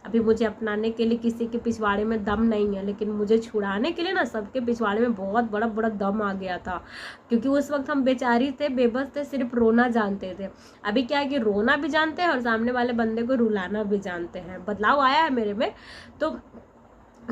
अभी मुझे अपनाने के लिए किसी के पिछवाड़े में दम नहीं है, लेकिन मुझे छुड़ाने के लिए ना सबके पिछवाड़े में बहुत बड़ा बड़ा दम आ गया था, क्योंकि उस वक्त हम बेचारी थे, बेबस थे, सिर्फ रोना जानते थे। अभी क्या है कि रोना भी जानते हैं और सामने वाले बंदे को रुलाना भी जानते हैं। बदलाव आया है मेरे में। तो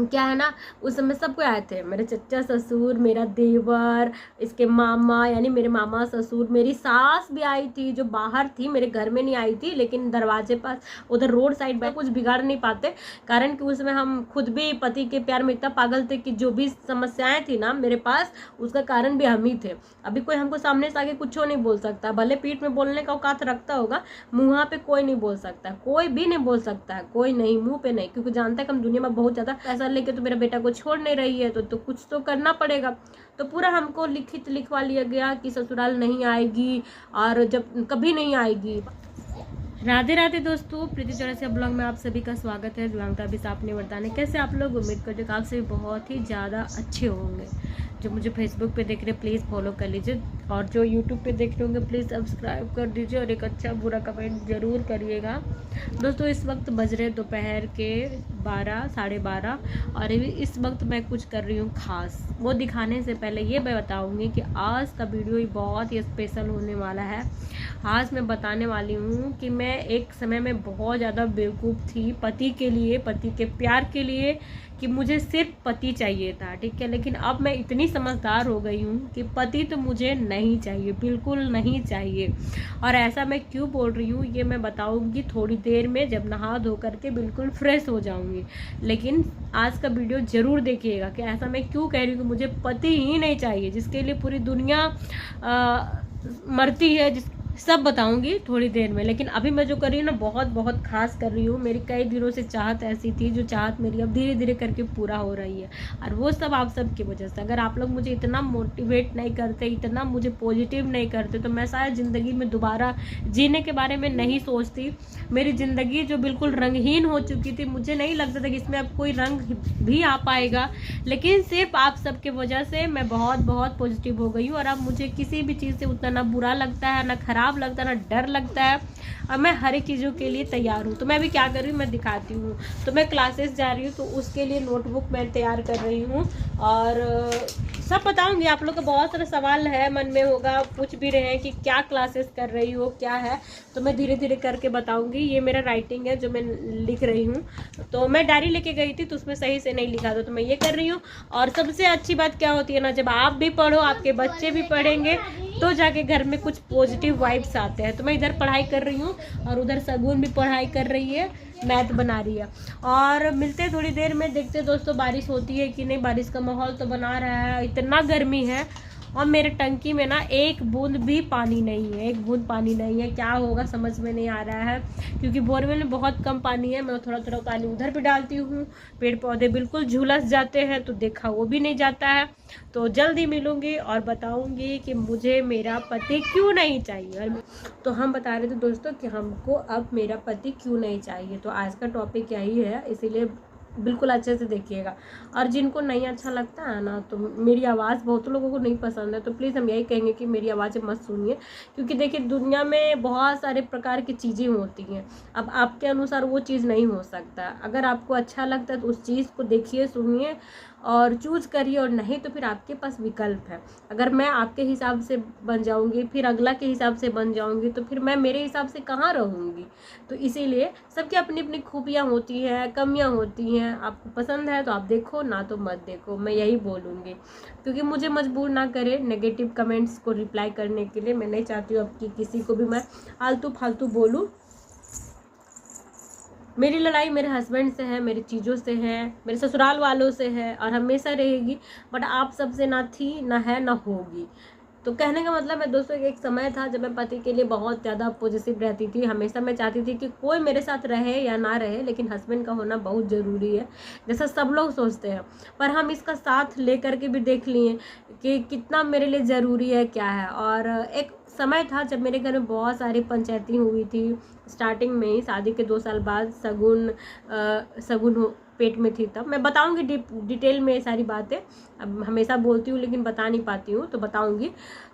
क्या है ना, उस समय सब कोई आए थे, मेरे चचा ससुर, मेरा देवर, इसके मामा यानी मेरे मामा ससुर, मेरी सास भी आई थी जो बाहर थी, मेरे घर में नहीं आई थी, लेकिन दरवाजे पास उधर रोड साइड में। कुछ बिगाड़ नहीं पाते, कारण कि उसमें हम खुद भी पति के प्यार में इतना पागल थे कि जो भी समस्याएं थी ना मेरे पास, उसका कारण भी हम ही थे। अभी कोई हमको सामने से आके कुछ नहीं बोल सकता, भले पीठ में बोलने का औकात रखता होगा, मुँह पे कोई नहीं बोल सकता, कोई भी नहीं बोल सकता है, कोई नहीं, मुंह पे नहीं, क्योंकि जानता है कि हम दुनिया में बहुत ज्यादा पैसा लेके तो मेरा बेटा को छोड़ नहीं रही है, तो कुछ तो करना पड़ेगा। तो पूरा हमको लिखवा लिया गया कि ससुराल नहीं आएगी और जब कभी नहीं आएगी। राधे राधे दोस्तों, प्रीति चौरसिया ब्लॉग में आप सभी का स्वागत है। जुलांगता भी साफ नहीं बताने, कैसे आप लोग? उम्मीद करते हो कि आप सभी बहुत ही ज़्यादा अच्छे होंगे। जो मुझे फेसबुक पे देख रहे प्लीज़ फॉलो कर लीजिए, और जो यूट्यूब पे देख रहे होंगे प्लीज़ सब्सक्राइब कर दीजिए, और एक अच्छा बुरा कमेंट ज़रूर करिएगा। दोस्तों इस वक्त बज रहे दोपहर के 12 साढ़े 12, और इस वक्त मैं कुछ कर रही हूँ खास। वो दिखाने से पहले ये मैं बताऊँगी कि आज का वीडियो बहुत ही स्पेशल होने वाला है। आज मैं बताने वाली हूँ कि मैं एक समय में बहुत ज़्यादा बेवकूफ़ थी पति के लिए, पति के प्यार के लिए, कि मुझे सिर्फ पति चाहिए था, ठीक है। लेकिन अब मैं इतनी समझदार हो गई हूँ कि पति तो मुझे नहीं चाहिए, बिल्कुल नहीं चाहिए। और ऐसा मैं क्यों बोल रही हूँ ये मैं बताऊँगी थोड़ी देर में, जब नहा धो करके बिल्कुल फ्रेश हो जाऊँगी। लेकिन आज का वीडियो ज़रूर देखिएगा कि ऐसा मैं क्यों कह रही हूँ कि मुझे पति ही नहीं चाहिए, जिसके लिए पूरी दुनिया मरती है, जिस सब बताऊंगी थोड़ी देर में। लेकिन अभी मैं जो कर रही हूँ ना बहुत बहुत खास कर रही हूँ। मेरी कई दिनों से चाहत ऐसी थी, जो चाहत मेरी अब धीरे धीरे करके पूरा हो रही है, और वो सब आप सब की वजह से। अगर आप लोग मुझे इतना मोटिवेट नहीं करते, इतना मुझे पॉजिटिव नहीं करते, तो मैं शायद ज़िंदगी में दोबारा जीने के बारे में नहीं सोचती। मेरी ज़िंदगी जो बिल्कुल रंगहीन हो चुकी थी, मुझे नहीं लगता था कि इसमें अब कोई रंग भी आ पाएगा, लेकिन सिर्फ आप सबके वजह से मैं बहुत बहुत पॉजिटिव हो गई हूँ। और अब मुझे किसी भी चीज़ से उतना ना बुरा लगता है, ना खराब लगता है, ना डर लगता है, और मैं हर एक चीज़ों के लिए तैयार हूँ। तो मैं अभी क्या कर रही हूँ मैं दिखाती हूँ। तो मैं क्लासेस जा रही हूँ, तो उसके लिए नोटबुक मैं तैयार कर रही हूँ, और सब बताऊंगी। आप लोग का बहुत सारा सवाल है मन में होगा, पूछ भी रहे हैं कि क्या क्लासेस कर रही हो, क्या है, तो मैं धीरे धीरे करके बताऊंगी। ये मेरा राइटिंग है जो मैं लिख रही हूँ, तो मैं डायरी लेके गई थी तो उसमें सही से नहीं लिखा था, तो मैं ये कर रही हूँ। और सबसे अच्छी बात क्या होती है ना, जब आप भी पढ़ो, आपके बच्चे भी पढ़ेंगे, तो जाके घर में कुछ पॉजिटिव वाइब्स आते हैं। तो मैं इधर पढ़ाई कर रही हूँ, और उधर सगुन भी पढ़ाई कर रही है, मैथ बना रही है। और मिलते हैं थोड़ी देर में, देखते दोस्तों बारिश होती है कि नहीं। बारिश का माहौल तो बना रहा है, इतना गर्मी है, और मेरे टंकी में ना एक बूंद भी पानी नहीं है, एक बूंद पानी नहीं है। क्या होगा समझ में नहीं आ रहा है, क्योंकि बोरवेल में बहुत कम पानी है। मैं थोड़ा थोड़ा पानी उधर भी डालती हूँ, पेड़ पौधे बिल्कुल झुलस जाते हैं, तो देखा वो भी नहीं जाता है। तो जल्दी मिलूंगी और बताऊंगी कि मुझे मेरा पति क्यों नहीं चाहिए। तो हम बता रहे थे दोस्तों कि हमको अब मेरा पति क्यों नहीं चाहिए। तो आज का टॉपिक यही है, इसीलिए बिल्कुल अच्छे से देखिएगा। और जिनको नहीं अच्छा लगता है ना, तो मेरी आवाज़ बहुत लोगों को नहीं पसंद है, तो प्लीज़ हम यही कहेंगे कि मेरी आवाज़ें मत सुनिए, क्योंकि देखिए दुनिया में बहुत सारे प्रकार की चीज़ें होती हैं। अब आपके अनुसार वो चीज़ नहीं हो सकता। अगर आपको अच्छा लगता है तो उस चीज़ को देखिए, सुनिए और चूज़ करिए, और नहीं तो फिर आपके पास विकल्प है। अगर मैं आपके हिसाब से बन जाऊंगी, फिर अगला के हिसाब से बन जाऊंगी, तो फिर मैं मेरे हिसाब से कहाँ रहूँगी। तो इसीलिए सबकी अपनी अपनी खूबियाँ होती हैं, कमियाँ होती हैं। आपको पसंद है तो आप देखो, ना तो मत देखो, मैं यही बोलूँगी। क्योंकि मुझे मजबूर ना करे नेगेटिव कमेंट्स को रिप्लाई करने के लिए। मैं नहीं चाहती हूँ अब कि किसी को भी मैं आलतू फालतू बोलूँ। मेरी लड़ाई मेरे हस्बैंड से है, मेरी चीज़ों से है, मेरे ससुराल वालों से है, और हमेशा रहेगी। बट आप सबसे ना थी, ना है, ना होगी। तो कहने का मतलब है दोस्तों, एक समय था जब मैं पति के लिए बहुत ज़्यादा पॉजिटिव रहती थी। हमेशा मैं चाहती थी कि कोई मेरे साथ रहे या ना रहे, लेकिन हस्बैंड का होना बहुत ज़रूरी है, जैसा सब लोग सोचते हैं। पर हम इसका साथ ले करके भी देख लिए कि कितना मेरे लिए ज़रूरी है, क्या है। और एक समय था जब मेरे घर में बहुत सारी पंचायती हुई थी। स्टार्टिंग में ही शादी के 2 साल बाद सगुन पेट में थी तब। मैं बताऊंगी डिटेल में सारी बातें, अब हमेशा बोलती हूँ लेकिन बता नहीं पाती हूँ, तो बताऊंगी।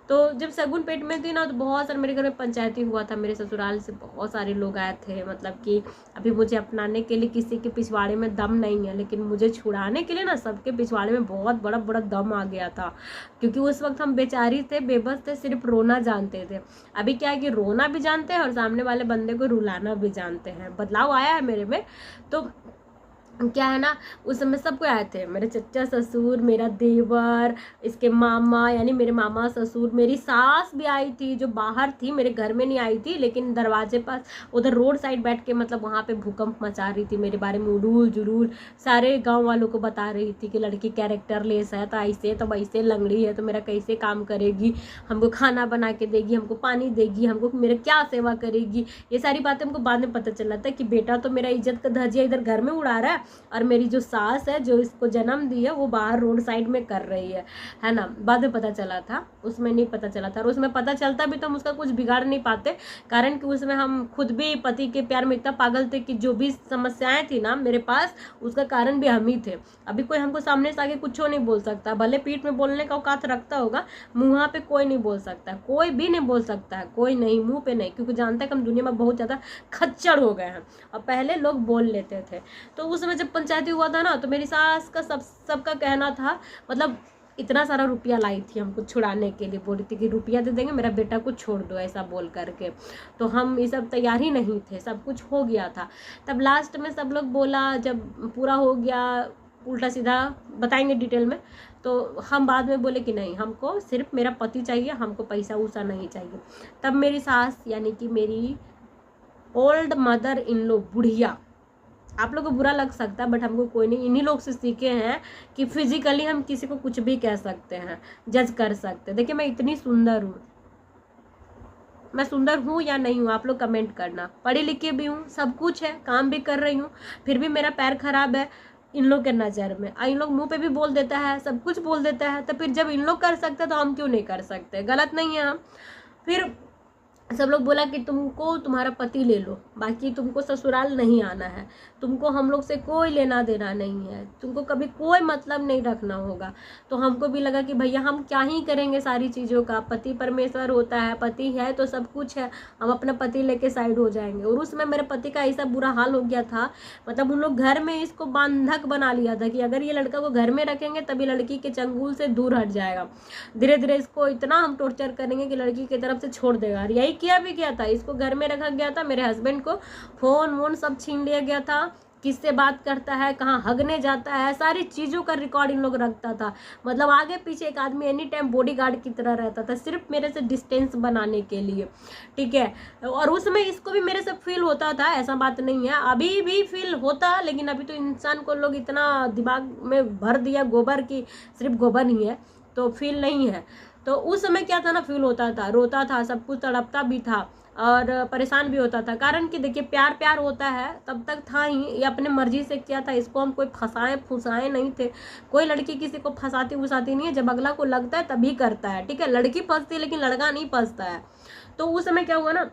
तो जब शगुन पेट में थी ना, तो बहुत सारे मेरे घर में पंचायती हुआ था। मेरे ससुराल से बहुत सारे लोग आए थे, मतलब कि अभी मुझे अपनाने के लिए किसी के पिछवाड़े में दम नहीं है, लेकिन मुझे छुड़ाने के लिए ना सबके पिछवाड़े में बहुत बड़ा बड़ा दम आ गया था। क्योंकि उस वक्त हम बेचारी थे, बेबस थे, सिर्फ रोना जानते थे। अभी क्या है कि रोना भी जानते हैं और सामने वाले बंदे को रुलाना भी जानते हैं। बदलाव आया है मेरे में। तो क्या है ना, उस समय सब कोई आए थे, मेरे चचा ससुर, मेरा देवर, इसके मामा यानी मेरे मामा ससुर, मेरी सास भी आई थी जो बाहर थी, मेरे घर में नहीं आई थी, लेकिन दरवाजे पास उधर रोड साइड बैठ के मतलब वहाँ पे भूकंप मचा रही थी, मेरे बारे में उड़ूल जुड़ूल सारे गांव वालों को बता रही थी कि लड़की कैरेक्टर लेस है, तो ऐसे तो वैसे लंगड़ी है, तो मेरा कैसे काम करेगी, हमको खाना बना के देगी, हमको पानी देगी, हमको मेरे क्या सेवा करेगी। ये सारी बातें हमको बाद में पता चला था कि बेटा तो मेरा इज्जत का धजिया इधर घर में उड़ा रहा है, और मेरी जो सास है जो इसको जन्म दी है वो बाहर रोड साइड में कर रही है ना। बाद में पता चला था, उसमें नहीं पता चला था, और उसमें पता चलता भी तो हम उसका कुछ बिगाड़ नहीं पाते, कारण कि उसमें हम खुद भी पति के प्यार में इतना पागल थे कि जो भी समस्याएं थी ना मेरे पास, उसका कारण भी हम ही थे। अभी कोई हमको सामने से आगे कुछ नहीं बोल सकता, भले पीठ में बोलने का औकात रखता होगा, मुँह पे कोई नहीं बोल सकता, कोई भी नहीं बोल सकता है, कोई नहीं, मुंह पे नहीं, क्योंकि जानता है कि हम दुनिया में बहुत ज्यादा खच्चर हो गए हैं, और पहले लोग बोल लेते थे। तो उस समय जब पंचायती हुआ था ना, तो मेरी सास का सबका कहना था, मतलब इतना सारा रुपया लाई थी हमको छुड़ाने के लिए, बोली थी कि रुपया दे देंगे, मेरा बेटा को छोड़ दो, ऐसा बोल करके। तो हम ये सब तैयार ही नहीं थे, सब कुछ हो गया था। तब लास्ट में सब लोग बोला, जब पूरा हो गया, उल्टा सीधा बताएंगे डिटेल में, तो हम बाद में बोले कि नहीं, हमको सिर्फ मेरा पति चाहिए, हमको पैसा वूसा नहीं चाहिए। तब मेरी सास यानी कि मेरी ओल्ड मदर इन लो, बुढ़िया, आप लोग को बुरा लग सकता है बट हमको कोई नहीं, इन्हीं लोग से सीखे हैं कि फिजिकली हम किसी को कुछ भी कह सकते हैं, जज कर सकते हैं। देखिए मैं इतनी सुंदर हूँ, मैं सुंदर हूँ या नहीं हूँ आप लोग कमेंट करना, पढ़ी लिखी भी हूँ, सब कुछ है, काम भी कर रही हूँ, फिर भी मेरा पैर खराब है इन लोग के नज़र में। इन लोग मुंह पे भी बोल देता है, सब कुछ बोल देता है, तो फिर जब इन लोग कर सकते तो हम क्यों नहीं कर सकते, गलत नहीं है हम। फिर सब लोग बोला कि तुमको तुम्हारा पति ले लो, बाकी तुमको ससुराल नहीं आना है, तुमको हम लोग से कोई लेना देना नहीं है, तुमको कभी कोई मतलब नहीं रखना होगा। तो हमको भी लगा कि भैया हम क्या ही करेंगे सारी चीज़ों का, पति परमेश्वर होता है, पति है तो सब कुछ है, हम अपना पति लेके साइड हो जाएंगे। और उसमें मेरे पति का ऐसा बुरा हाल हो गया था, मतलब उन लोग घर में इसको बंधक बना लिया था कि अगर ये लड़का को घर में रखेंगे तभी लड़की के चंगुल से दूर हट जाएगा, धीरे धीरे इसको इतना हम टॉर्चर करेंगे कि लड़की की तरफ से छोड़ देगा। यही किया भी गया था, इसको घर में रखा गया था, मेरे हस्बैंड को फोन वोन सब छीन लिया गया था, किससे बात करता है, कहाँ हगने जाता है, सारी चीज़ों का रिकॉर्ड इन लोग रखता था। मतलब आगे पीछे एक आदमी एनी टाइम बॉडीगार्ड की तरह रहता था, सिर्फ मेरे से डिस्टेंस बनाने के लिए, ठीक है। और उसमें इसको भी मेरे से फील होता था, ऐसा बात नहीं है, अभी भी फील होता, लेकिन अभी तो इंसान को लोग इतना दिमाग में भर दिया गोबर की सिर्फ गोबर ही है, तो फील नहीं है। तो उस समय क्या था ना, फील होता था, रोता था, सब कुछ तड़पता भी था और परेशान भी होता था, कारण कि देखिए प्यार प्यार होता है तब तक था ही, ये अपने मर्जी से किया था, इसको हम कोई फंसाए नहीं थे, कोई लड़की किसी को फंसाती वसाती नहीं है, जब अगला को लगता है तभी करता है, ठीक है। लड़की फंसती है लेकिन लड़का नहीं फंसता है। तो उस समय क्या हुआ ना,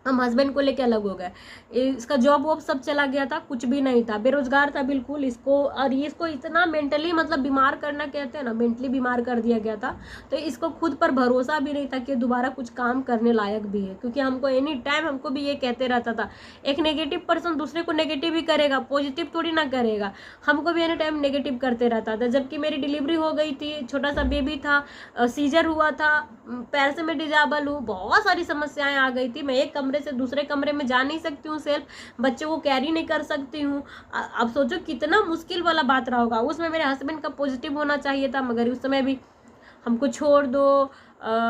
हम हस्बैंड को लेके अलग हो गए, इसका जॉब वॉब सब चला गया था, कुछ भी नहीं था, बेरोजगार था बिल्कुल इसको, और ये इसको इतना मेंटली मतलब बीमार करना कहते हैं ना, मेंटली बीमार कर दिया गया था। तो इसको खुद पर भरोसा भी नहीं था कि दोबारा कुछ काम करने लायक भी है, क्योंकि हमको एनी टाइम हमको भी ये कहते रहता था, एक नेगेटिव पर्सन दूसरे को नेगेटिव ही करेगा, पॉजिटिव थोड़ी ना करेगा, हमको भी एनी टाइम नेगेटिव करते रहता था। जबकि मेरी डिलीवरी हो गई थी, छोटा सा बेबी था, सीजर हुआ था, पैर से मैं डिजेबल हूँ, बहुत सारी समस्याएं आ गई थी, मैं एक कमरे से दूसरे कमरे में जा नहीं सकती हूँ, सेल्फ बच्चे को कैरी नहीं कर सकती हूँ। अब सोचो कितना मुश्किल वाला बात रहा होगा। उसमें मेरे हस्बैंड का पॉजिटिव होना चाहिए था, मगर उस समय भी हमको छोड़ दो,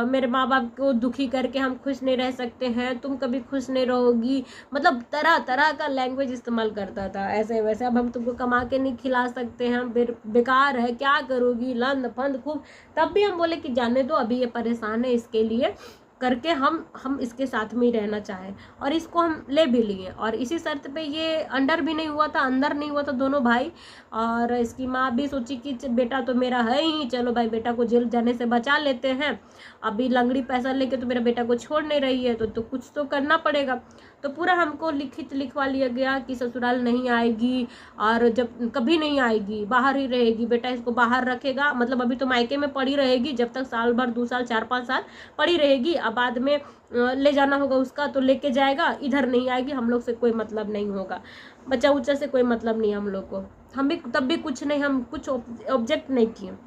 मेरे माँ बाप को दुखी करके हम खुश नहीं रह सकते हैं, तुम कभी खुश नहीं रहोगी, मतलब तरह तरह का लैंग्वेज इस्तेमाल करता था, ऐसे वैसे, अब हम तुमको कमा के नहीं खिला सकते हैं, बेकार है, क्या करोगी, लंद फंद खूब। तब भी हम बोले कि जाने दो, अभी ये परेशान है, इसके लिए करके हम इसके साथ में ही रहना चाहे, और इसको हम ले भी लिए। और इसी शर्त पे ये अंडर भी नहीं हुआ था, अंदर नहीं हुआ था, दोनों भाई। और इसकी माँ भी सोची कि बेटा तो मेरा है ही, चलो भाई बेटा को जेल जाने से बचा लेते हैं, अभी लंगड़ी पैसा लेके तो मेरा बेटा को छोड़ नहीं रही है, तो कुछ तो करना पड़ेगा। तो पूरा हमको लिखित लिखवा लिया गया कि ससुराल नहीं आएगी और जब कभी नहीं आएगी, बाहर ही रहेगी, बेटा इसको बाहर रखेगा, मतलब अभी तो मायके में पड़ी रहेगी जब तक साल भर 2 साल 4-5 साल पड़ी रहेगी, अब बाद में ले जाना होगा उसका तो लेके जाएगा, इधर नहीं आएगी, हम लोग से कोई मतलब नहीं होगा, बच्चा उच्चा से कोई मतलब नहीं हम लोग को। हम भी तब भी कुछ नहीं, हम कुछ ऑब्जेक्ट नहीं किए।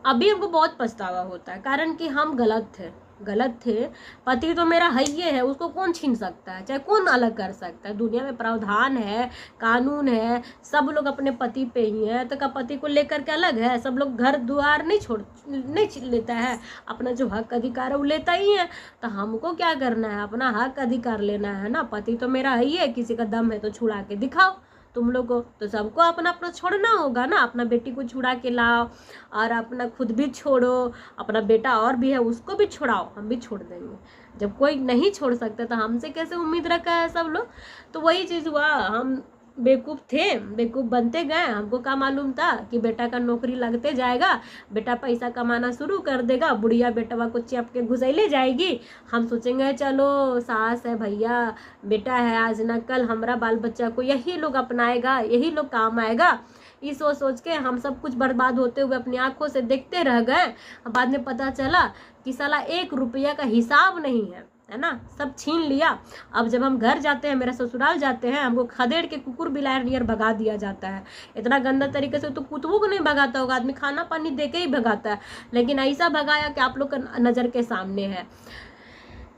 अभी हमको बहुत पछतावा होता है, कारण कि हम गलत थे। पति तो मेरा है ही है, उसको कौन छीन सकता है, चाहे कौन अलग कर सकता है। दुनिया में प्रावधान है, कानून है, सब लोग अपने पति पे ही है, तो क्या पति को लेकर के अलग है? सब लोग घर द्वार नहीं लेता है, अपना जो हक अधिकार है वो लेता ही है। तो हमको क्या करना है, अपना हक अधिकार लेना है ना। पति तो मेरा है ही है, किसी का दम है तो छुड़ा के दिखाओ तुम लोग को, तो सबको अपना अपना छोड़ना होगा ना। अपना बेटी को छुड़ा के लाओ और अपना खुद भी छोड़ो, अपना बेटा और भी है उसको भी छोड़ाओ, हम भी छोड़ देंगे। जब कोई नहीं छोड़ सकता तो हमसे कैसे उम्मीद रखा है सब लोग। तो वही चीज़ हुआ, हम बेवकूफ़ थे, बेवकूफ़ बनते गए। हमको क्या मालूम था कि बेटा का नौकरी लगते जाएगा, बेटा पैसा कमाना शुरू कर देगा, बुढ़िया बेटवा को चेप के घुसैले जाएगी। हम सोचेंगे चलो सास है भैया, बेटा है, आज ना कल हमारा बाल बच्चा को यही लोग अपनाएगा, यही लोग काम आएगा। ये सोच के हम सब कुछ बर्बाद होते हुए अपनी आंखों से देखते रह गए। बाद में पता चला कि साला 1 रुपया का हिसाब नहीं है ना, सब छीन लिया। अब जब हम घर जाते हैं, मेरा ससुराल जाते हैं, हमको खदेड़ के कुकुर बिलायर नियर भगा दिया जाता है। इतना गंदा तरीके से तो कुतुबों को नहीं भगाता होगा, आदमी खाना पानी दे के ही भगाता है, लेकिन ऐसा भगाया कि आप लोग का नज़र के सामने है।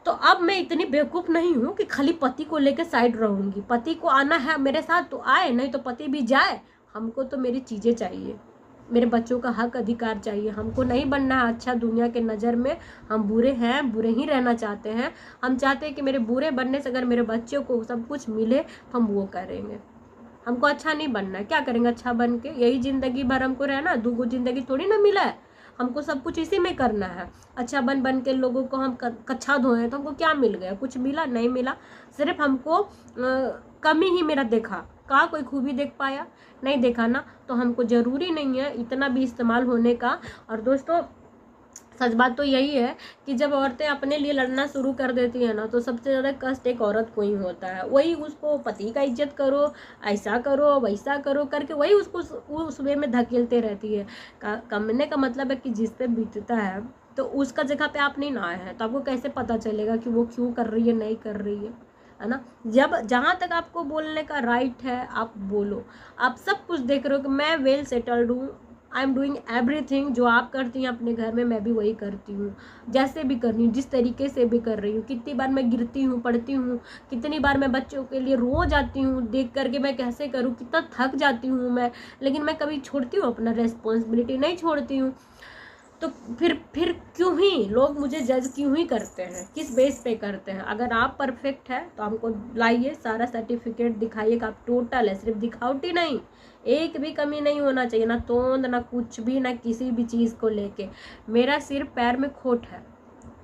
तो अब मैं इतनी बेवकूफ़ नहीं हूँ कि खाली पति को लेकर साइड रहूँगी। पति को आना है मेरे साथ तो आए, नहीं तो पति भी जाए। हमको तो मेरी चीज़ें चाहिए, मेरे बच्चों का हक अधिकार चाहिए। हमको नहीं बनना है अच्छा दुनिया के नज़र में। हम बुरे हैं, बुरे ही रहना चाहते हैं। हम चाहते हैं कि मेरे बुरे बनने से अगर मेरे बच्चों को सब कुछ मिले तो हम वो करेंगे। हमको अच्छा नहीं बनना है, क्या करेंगे अच्छा बन के? यही ज़िंदगी भर हमको रहना, 2 ज़िंदगी थोड़ी ना मिला है। हमको सब कुछ इसी में करना है। अच्छा बन के लोगों को हम कच्छा धोए तो हमको क्या मिल गया? कुछ मिला नहीं मिला, सिर्फ हमको कमी ही मेरा देखा। का कोई खूबी देख पाया? नहीं देखा ना। तो हमको ज़रूरी नहीं है इतना भी इस्तेमाल होने का। और दोस्तों सच बात तो यही है कि जब औरतें अपने लिए लड़ना शुरू कर देती हैं ना, तो सबसे ज़्यादा कष्ट एक औरत को ही होता है। वही उसको पति का इज्जत करो, ऐसा करो वैसा करो करके वही उसको उस वे में धकेलते रहती है। कमने का मतलब है कि जिस पे बीतता है तो उसका जगह पे आप नहीं ना आए हैं, तो आपको कैसे पता चलेगा कि वो क्यों कर रही है, नहीं कर रही है ना। जब जहाँ तक आपको बोलने का राइट है आप बोलो। आप सब कुछ देख रहे हो कि मैं वेल सेटल्ड हूँ, आई एम डूइंग एवरीथिंग। जो आप करती हैं अपने घर में मैं भी वही करती हूँ, जैसे भी कर रही हूँ, जिस तरीके से भी कर रही हूँ। कितनी बार मैं गिरती हूँ, पढ़ती हूँ, कितनी बार मैं बच्चों के लिए रो जाती हूँ देख करके मैं कैसे करूँ, कितना थक जाती हूँ मैं, लेकिन मैं कभी छोड़ती हूँ अपना रेस्पॉन्सिबिलिटी? नहीं छोड़ती हूँ। तो फिर क्यों ही लोग मुझे जज क्यों ही करते हैं, किस बेस पे करते हैं? अगर आप परफेक्ट है तो हमको लाइए, सारा सर्टिफिकेट दिखाइए कि आप टोटल है, सिर्फ दिखावटी नहीं। एक भी कमी नहीं होना चाहिए, ना तोंद ना कुछ भी, ना किसी भी चीज़ को लेके। मेरा सिर पैर में खोट है,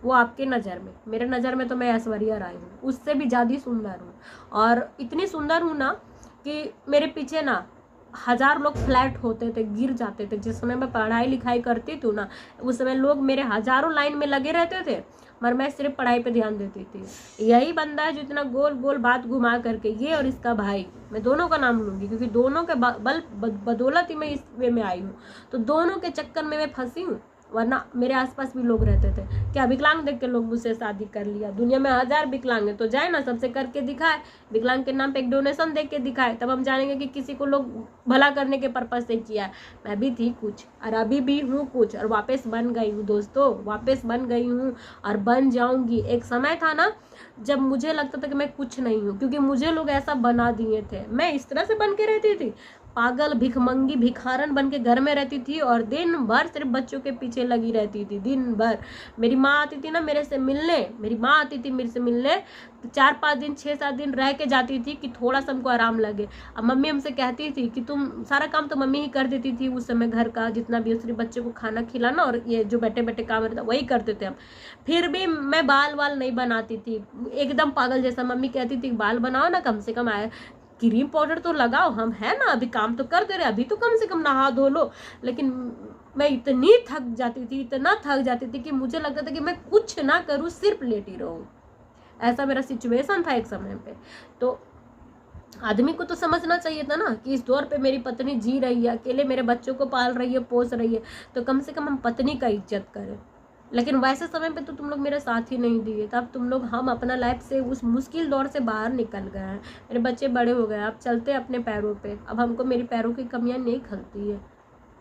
वो आपके नज़र में, मेरे नज़र में तो मैं ऐश्वर्या राय हूँ, उससे भी ज़्यादा सुंदर हूँ। और इतनी सुंदर हूँ ना कि मेरे पीछे ना 1000 लोग फ्लैट होते थे, गिर जाते थे। जिस समय मैं पढ़ाई लिखाई करती थी ना, उस समय लोग मेरे हज़ारों लाइन में लगे रहते थे, मगर मैं सिर्फ पढ़ाई पे ध्यान देती थी। यही बंदा है जो इतना गोल गोल बात घुमा करके, ये और इसका भाई, मैं दोनों का नाम लूँगी क्योंकि दोनों के बदौलत ही मैं इस वे में आई हूँ। तो दोनों के चक्कर में मैं फंसी हूँ, वरना मेरे आसपास भी लोग रहते थे। क्या विकलांग देख के लोग मुझसे शादी कर लिया? दुनिया में 1000 विकलांग है तो जाए ना सबसे करके दिखाए, विकलांग के नाम पे एक डोनेशन दे के दिखाए, तब हम जानेंगे कि किसी को लोग भला करने के पर्पज से किया है। मैं भी थी कुछ और अभी भी हूँ कुछ, और वापस बन गई हूँ दोस्तों, वापस बन गई हूँ और बन जाऊँगी। एक समय था ना जब मुझे लगता था कि मैं कुछ नहीं हूँ, क्योंकि मुझे लोग ऐसा बना दिए थे। मैं इस तरह से बन के रहती थी, पागल भिखमंगी भिखारन बन के घर में रहती थी और दिन भर सिर्फ बच्चों के पीछे लगी रहती थी। दिन भर मेरी माँ आती थी ना मेरे से मिलने, मेरी माँ आती थी मेरे से मिलने, 4-5 दिन 6-7 दिन रह के जाती थी कि थोड़ा सा हमको आराम लगे। अब मम्मी हमसे कहती थी कि तुम सारा काम तो मम्मी ही कर देती थी उस समय, घर का जितना भी, सिर्फ बच्चे को खाना खिलाना और ये जो बैठे बैठे काम रहता वही करते थे हम। फिर भी मैं बाल नहीं बनाती थी, एकदम पागल जैसा। मम्मी कहती थी बाल बनाओ ना, कम से कम आए क्रीम पाउडर तो लगाओ, हम है ना अभी काम तो कर दे रहे, अभी तो कम से कम नहा धो लो। लेकिन मैं इतनी थक जाती थी, इतना थक जाती थी कि मुझे लगता था कि मैं कुछ ना करूँ, सिर्फ लेटी रहूँ। ऐसा मेरा सिचुएशन था एक समय पे। तो आदमी को तो समझना चाहिए था ना कि इस दौर पे मेरी पत्नी जी रही है, अकेले मेरे बच्चों को पाल रही है, पोस रही है, तो कम से कम हम पत्नी का इज्जत करें। लेकिन वैसे समय पे तो तुम लोग मेरा साथ ही नहीं दिए। तब तुम लोग, हम अपना लाइफ से उस मुश्किल दौर से बाहर निकल गए हैं, मेरे बच्चे बड़े हो गए, अब चलते अपने पैरों पे, अब हमको मेरी पैरों की कमियां नहीं खलती है।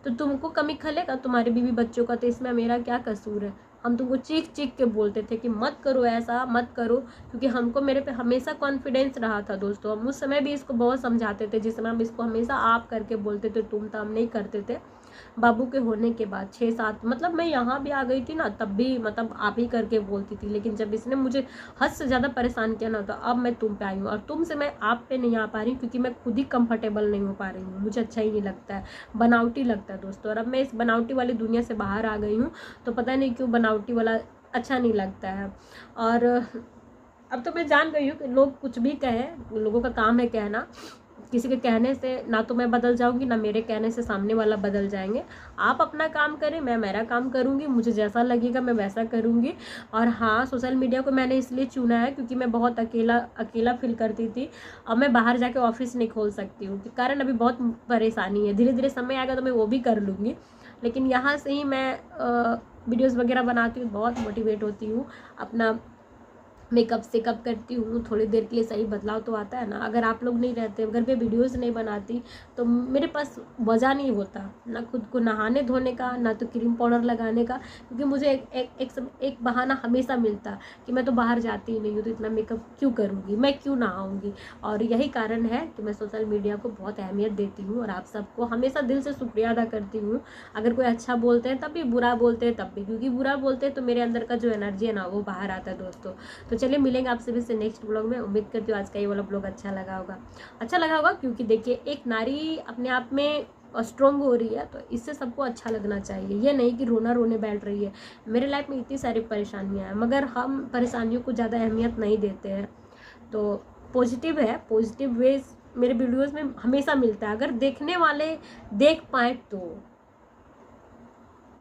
तो तुमको कमी खलेगा तुम्हारे बीवी बच्चों का, तो इसमें मेरा क्या कसूर है? हम तुमको चीख चीख के बोलते थे कि मत करो ऐसा, मत करो, क्योंकि हमको मेरे पे हमेशा कॉन्फिडेंस रहा था दोस्तों। हम उस समय भी इसको बहुत समझाते थे, जिस समय हम इसको हमेशा आप करके बोलते थे, तुम तो हम नहीं करते थे। बाबू के होने के बाद 6-7, मतलब मैं यहाँ भी आ गई थी ना, तब भी मतलब आप ही करके बोलती थी। लेकिन जब इसने मुझे हद से ज़्यादा परेशान किया ना, तो अब मैं तुम पे आई हूँ। और तुमसे मैं आप पे नहीं आ पा रही, क्योंकि मैं खुद ही कंफर्टेबल नहीं हो पा रही हूँ, मुझे अच्छा ही नहीं लगता है, बनावटी लगता है दोस्तों। और अब मैं इस बनावटी वाली दुनिया से बाहर आ गई हूँ, तो पता नहीं क्यों बनावटी वाला अच्छा नहीं लगता है। और अब तो मैं जान गई हूँ कि लोग कुछ भी कहें, लोगों का काम है कहना। किसी के कहने से ना तो मैं बदल जाऊंगी, ना मेरे कहने से सामने वाला बदल जाएंगे। आप अपना काम करें, मैं मेरा काम करूंगी, मुझे जैसा लगेगा मैं वैसा करूंगी। और हाँ, सोशल मीडिया को मैंने इसलिए चुना है क्योंकि मैं बहुत अकेला फील करती थी। अब मैं बाहर जाके ऑफिस नहीं खोल सकती हूँ, कारण अभी बहुत परेशानी है। धीरे धीरे समय आएगा तो मैं वो भी कर लूँगी, लेकिन यहाँ से ही मैं वीडियोज़ वगैरह बनाती हूँ, बहुत मोटिवेट होती हूँ। अपना मेकअप सेकअप करती हूँ, थोड़ी देर के लिए सही बदलाव तो आता है ना। अगर आप लोग नहीं रहते, अगर मैं वीडियोस नहीं बनाती, तो मेरे पास मज़ा नहीं होता ना खुद को नहाने धोने का, ना तो क्रीम पाउडर लगाने का, क्योंकि मुझे एक बहाना हमेशा मिलता कि मैं तो बाहर जाती ही नहीं हूँ, तो इतना मेकअप क्यों करूँगी, मैं क्यों नहाऊँगी। और यही कारण है कि मैं सोशल मीडिया को बहुत अहमियत देती हूँ, और आप सबको हमेशा दिल से शुक्रिया अदा करती हूँ। अगर कोई अच्छा बोलते हैं तब भी, बुरा बोलते हैं तब भी, क्योंकि बुरा बोलते हैं तो मेरे अंदर का जो एनर्जी है ना, वो बाहर आता है दोस्तों। तो चलिए मिलेंगे आप सभी से नेक्स्ट ब्लॉग में। उम्मीद करती हूँ आज का ये वाला ब्लॉग अच्छा लगा होगा, क्योंकि देखिए एक नारी अपने आप में स्ट्रॉन्ग हो रही है, तो इससे सबको अच्छा लगना चाहिए। ये नहीं कि रोना रोने बैठ रही है। मेरे लाइफ में इतनी सारी परेशानियां हैं, मगर हम परेशानियों को ज़्यादा अहमियत नहीं देते हैं। तो पॉजिटिव है, पॉजिटिव वेज मेरे वीडियोज़ में हमेशा मिलता है, अगर देखने वाले देख पाए तो।